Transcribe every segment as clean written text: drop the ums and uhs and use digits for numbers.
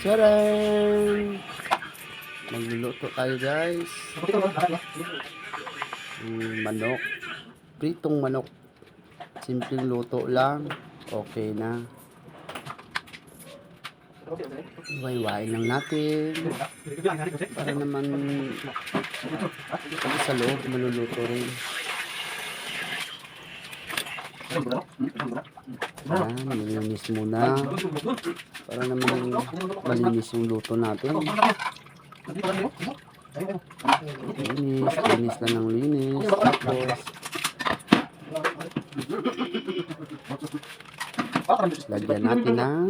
Tcharam! Magluluto tayo guys. Manok. Pritong manok. Simpleng luto lang. Okay na. Iwain lang natin. Para naman sa loob maluluto rin. Malinis muna. Para naman malinis yung luto natin. Linis lang ng linis. Tapos lagyan natin ng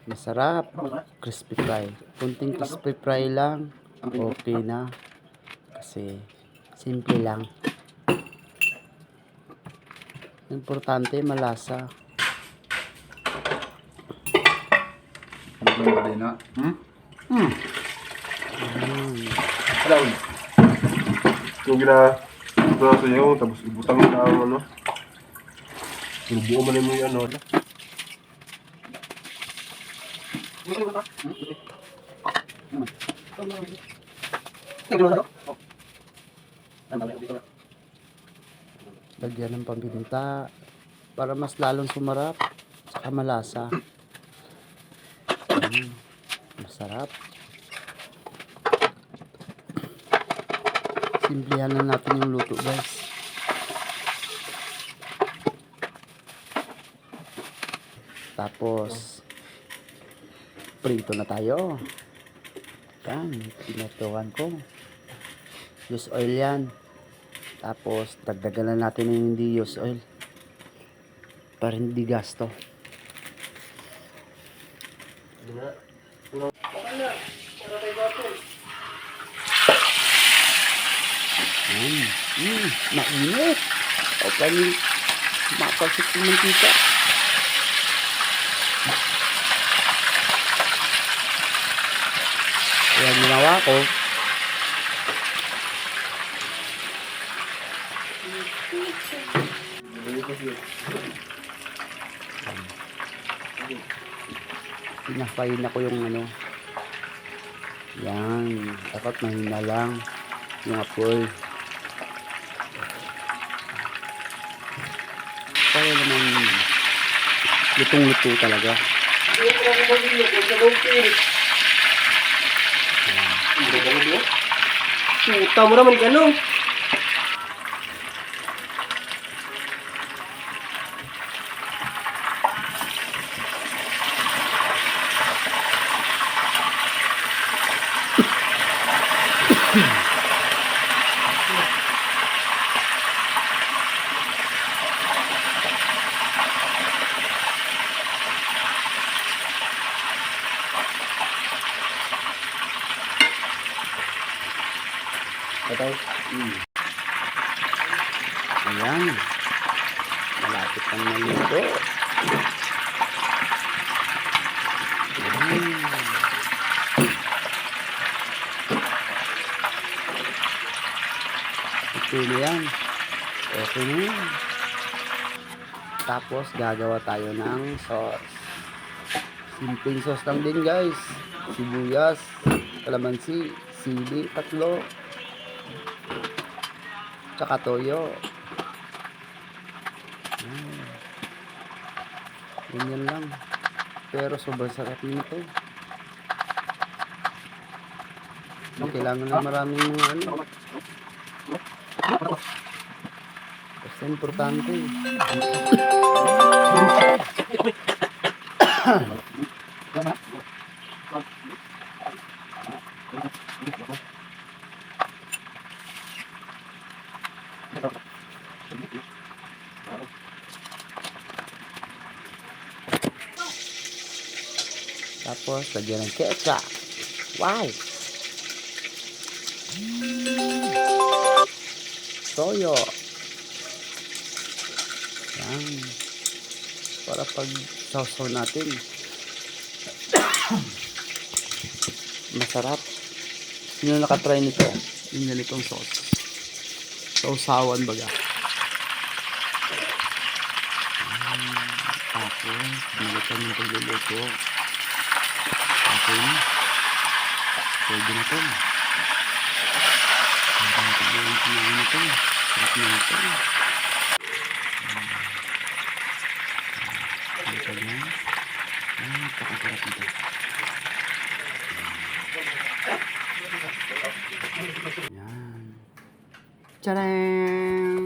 masarap crispy fry. Kunting crispy fry lang. Okay na. Kasi simple lang. Importante malasa. Alam. Yung gina-braso niyo, tapos ibutang mo na ang ano. Buo mo na mo yung ano. Lagyan ng paminta para mas lalong sumarap saka malasa. Masarap. Simplihan lang natin yung luto guys. Tapos prito na tayo. Yan, pinatukan ko. Use oil yan. Tapos dagdagan na natin yung hindi use oil para hindi gasto. Mainit. O kani mapasok yung mantika. Kaya ginawa ko, pinapain ako yung ano. Yan, dapat mahina lang yung apoy para naman lutong-luto talaga. Puta mo naman ka, no? Ayan, malapit ang maluto. Ito na yan. Okay na yan. Tapos gagawa tayo ng sauce. Simpleng sauce lang din guys. Sibuyas, kalamansi, sili, tatlo, tsaka toyo. Ganyan lang. Pero sobrang sarap nito. Hindi kailangan ng maraming mga ano. Basta importante. Tapos lagyan ng ketchup. Wow! Toyo. Yan. Para pag sausaw natin masarap. Sino nakatry nito? Yung ganitong sauce. Sausawan baga. Tapos, balikan yung pagluluto. Okay na. Pwede na to. Pwede na kumain na to. Sarap na ito. Ito na. Napakasarap nito. Yan. Tcharam!